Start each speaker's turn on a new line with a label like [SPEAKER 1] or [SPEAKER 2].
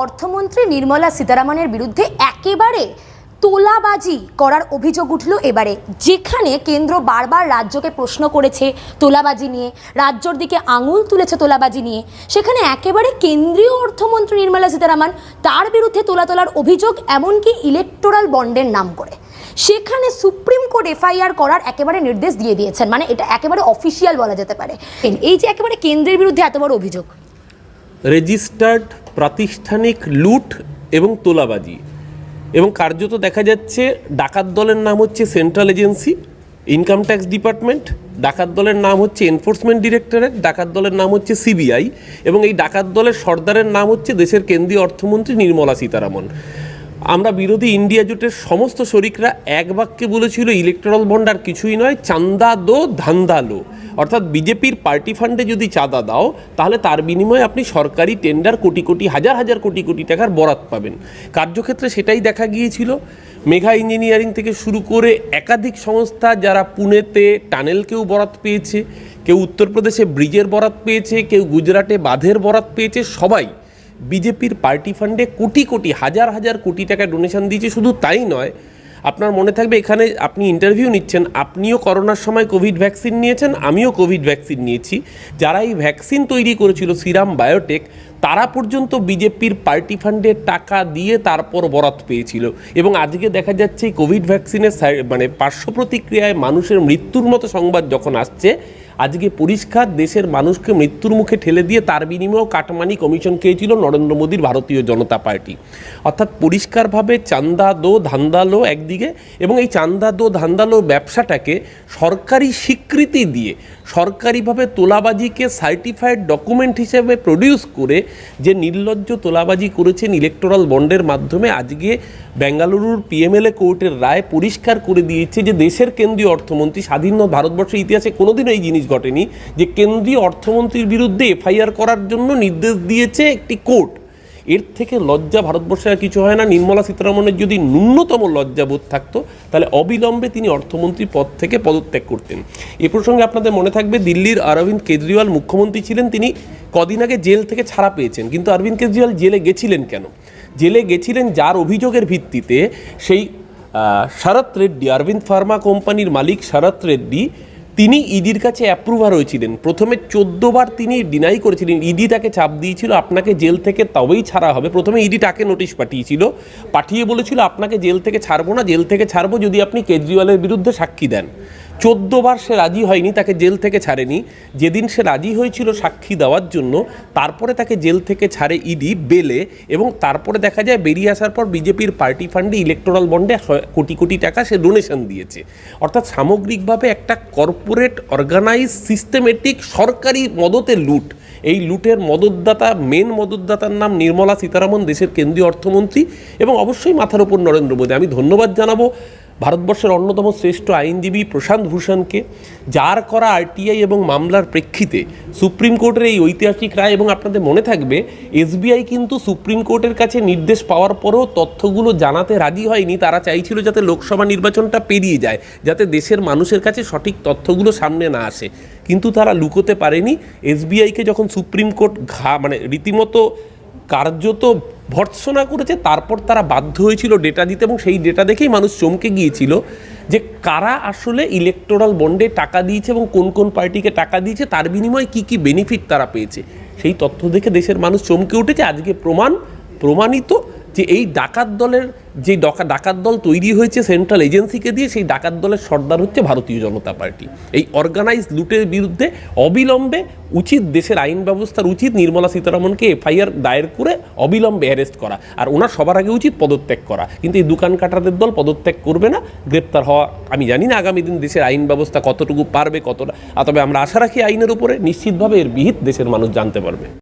[SPEAKER 1] অর্থমন্ত্রী নির্মলা সীতারামনের বিরুদ্ধে একেবারে তোলাবাজি করার অভিযোগ উঠল এবারে, যেখানে কেন্দ্র বারবার রাজ্যকে প্রশ্ন করেছে তোলাবাজি নিয়ে, রাজ্যর দিকে আঙুল তুলেছে তোলাবাজি নিয়ে, সেখানে একেবারে কেন্দ্রীয় অর্থমন্ত্রী নির্মলা সীতারামন তার বিরুদ্ধে তোলার অভিযোগ, এমনকি ইলেকটোরাল বন্ডের নাম করে। সেখানে সুপ্রিম কোর্ট এফআইআর করার একেবারে নির্দেশ দিয়ে দিয়েছেন, মানে এটা একেবারে অফিসিয়াল বলা যেতে পারে। এই যে একেবারে কেন্দ্রের বিরুদ্ধে এত বড় অভিযোগ,
[SPEAKER 2] রেজিস্টার্ড প্রাতিষ্ঠানিক লুট এবং তোলাবাজি, এবং কার্যত দেখা যাচ্ছে ডাকাত দলের নাম হচ্ছে central agency income tax department, ডাকাত দলের নাম হচ্ছে এনফোর্সমেন্ট ডিরেক্টরেট, ডাকাত দলের নাম হচ্ছে সিবিআই, এবং এই ডাকাত দলের সর্দারের নাম হচ্ছে দেশের কেন্দ্রীয় অর্থমন্ত্রী নির্মলা সীতারামন। আমরা বিরোধী ইন্ডিয়া জোটের সমস্ত শরিকরা এক বাক্যে বলেছিল ইলেকটোরাল বন্ড আর কিছুই নয়, চান্দা দো ধান্দা লো। অর্থাৎ বিজেপির পার্টি ফান্ডে যদি চাঁদা দাও তাহলে তার বিনিময়ে আপনি সরকারি টেন্ডার কোটি কোটি হাজার হাজার কোটি কোটি টাকার বরাত পাবেন। কার্যক্ষেত্রে সেটাই দেখা গিয়েছিল। মেঘা ইঞ্জিনিয়ারিং থেকে শুরু করে একাধিক সংস্থা যারা পুনেতে টানেলকেও বরাত পেয়েছে, কেউ উত্তরপ্রদেশে ব্রিজের বরাত পেয়েছে, কেউ গুজরাটে বাঁধের বরাত পেয়েছে, সবাই বিজেপির পার্টি ফান্ডে কোটি কোটি হাজার হাজার কোটি টাকা ডোনেশন দিয়েছে। শুধু তাই নয়, আপনার মনে থাকবে এখানে আপনি ইন্টারভিউ নিচ্ছেন, আপনিও করোনার সময় কোভিড ভ্যাকসিন নিয়েছেন, আমিও কোভিড ভ্যাকসিন নিয়েছি। যারা এই ভ্যাকসিন তৈরি করেছিল সিরাম বায়োটেক, তারা পর্যন্ত বিজেপির পার্টি ফান্ডে টাকা দিয়ে তারপর বরাত পেয়েছিল। এবং আজকে দেখা যাচ্ছে এই কোভিড ভ্যাকসিনের মানে পার্শ্ব প্রতিক্রিয়ায় মানুষের মৃত্যুর মতো সংবাদ যখন আসছে, আজকে পরিষ্কার দেশের মানুষকে মৃত্যুর মুখে ঠেলে দিয়ে তার বিনিময়েও কাটমানি কমিশন খেয়েছিল নরেন্দ্র মোদীর ভারতীয় জনতা পার্টি। অর্থাৎ পরিষ্কারভাবে চান্দা দো ধান্দা লো একদিকে, এবং এই চান্দা দো ধান্দা লো ব্যবসাটাকে সরকারি স্বীকৃতি দিয়ে সরকারিভাবে তোলাবাজিকে সার্টিফাইড ডকুমেন্ট হিসেবে প্রডিউস করে যে নির্লজ্জ তোলাবাজি করেছেন ইলেকটোরাল বন্ডের মাধ্যমে, আজকে বেঙ্গালুরুর পিএমএলএ কোর্টের রায় পরিষ্কার করে দিয়েছে যে দেশের কেন্দ্রীয় অর্থমন্ত্রী, স্বাধীন ভারতবর্ষের ইতিহাসে কোনোদিনও এই জিনিস ঘটেনি যে কেন্দ্রীয় অর্থমন্ত্রীর বিরুদ্ধে এফআইআর করার জন্য নির্দেশ দিয়েছে একটি কোর্ট। এর থেকে লজ্জা ভারতবর্ষে আর কিছু হয় না। নির্মলা সীতারামনের যদি ন্যূনতম লজ্জাবোধ থাকতো তাহলে অবিলম্বে তিনি অর্থমন্ত্রী পদ থেকে পদত্যাগ করতেন। এ প্রসঙ্গে আপনাদের মনে থাকবে দিল্লির অরবিন্দ কেজরিওয়াল মুখ্যমন্ত্রী ছিলেন, তিনি কদিন আগে জেল থেকে ছাড়া পেয়েছেন। কিন্তু অরবিন্দ কেজরিওয়াল জেলে গেছিলেন কেন? জেলে গেছিলেন যার অভিযোগের ভিত্তিতে সেই শরৎ রেড্ডি, অরবিন্দ ফার্মা কোম্পানির মালিক শরৎ রেড্ডি, তিনি ইডির কাছে অ্যাপ্রুভার হয়েছিলেন। প্রথমে 14 বার তিনি ডিনাই করেছিলেন। ইডি তাকে চাপ দিয়েছিল আপনাকে জেল থেকে তবেই ছাড়া হবে। প্রথমে ইডি তাকে নোটিশ পাঠিয়েছিল, পাঠিয়ে বলেছিল আপনাকে জেল থেকে ছাড়বো না, জেল থেকে ছাড়বো যদি আপনি কেজরিওয়ালের বিরুদ্ধে সাক্ষী দেন। 14 বার সে রাজি হয়নি, তাকে জেল থেকে ছাড়েনি। যেদিন সে রাজি হয়েছিল সাক্ষী দেওয়ার জন্য, তারপরে তাকে জেল থেকে ছাড়ে ইডি বেলে, এবং তারপরে দেখা যায় বেরিয়ে আসার পর বিজেপির পার্টি ফান্ডে ইলেকটোরাল বন্ডে কোটি কোটি টাকা সে ডোনেশন দিয়েছে। অর্থাৎ সামগ্রিকভাবে একটা কর্পোরেট অর্গানাইজ সিস্টেমেটিক সরকারি মদতে লুট। এই লুটের মদতদাতা, মেন মদতদাতার নাম নির্মলা সীতারামন, দেশের কেন্দ্রীয় অর্থমন্ত্রী, এবং অবশ্যই মাথার উপর নরেন্দ্র মোদী। আমি ধন্যবাদ জানাবো ভারতবর্ষের অন্যতম শ্রেষ্ঠ আইনজীবী প্রশান্ত ভূষণকে, যার করা আরটিআই এবং মামলার প্রেক্ষিতে সুপ্রিম কোর্টের এই ঐতিহাসিক রায়। এবং আপনাদের মনে থাকবে এসবিআই কিন্তু সুপ্রিম কোর্টের কাছে নির্দেশ পাওয়ার পরেও তথ্যগুলো জানাতে রাজি হয়নি। তারা চাইছিল যাতে লোকসভা নির্বাচনটা পেরিয়ে যায়, যাতে দেশের মানুষের কাছে সঠিক তথ্যগুলো সামনে না আসে, কিন্তু তারা লুকোতে পারেনি। এসবিআইকে যখন সুপ্রিম কোর্ট মানে রীতিমতো কার্যত ভর্ৎসনা করেছে, তারপর তারা বাধ্য হয়েছিল ডেটা দিতে, এবং সেই ডেটা দেখেই মানুষ চমকে গিয়েছিল যে কারা আসলে ইলেকটোরাল বন্ডে টাকা দিয়েছে এবং কোন কোন পার্টিকে টাকা দিয়েছে, তার বিনিময়ে কি কি বেনিফিট তারা পেয়েছে। সেই তথ্য দেখে দেশের মানুষ চমকে উঠেছে। আজকে প্রমাণিত যে এই ডাকাত দলের যে ডাকাত দল তৈরি হয়েছে সেন্ট্রাল এজেন্সিকে দিয়ে, সেই ডাকাত দলের সর্দার হচ্ছে ভারতীয় জনতা পার্টি। এই অর্গানাইজ লুটের বিরুদ্ধে অবিলম্বে উচিত, দেশের আইন ব্যবস্থার উচিত নির্মলা সীতারামনকে এফআইআর দায়ের করে অবিলম্বে অ্যারেস্ট করা, আর ওনার সবার আগে উচিত পদত্যাগ করা। কিন্তু এই দোকান কাটারদের দল পদত্যাগ করবে না, গ্রেপ্তার হওয়া আমি জানি না আগামী দিন দেশের আইন ব্যবস্থা কতটুকু পারবে, কতটা। তবে আমরা আশা রাখি আইনের উপরে, নিশ্চিতভাবে এর বিহিত দেশের মানুষ জানতে পারবে।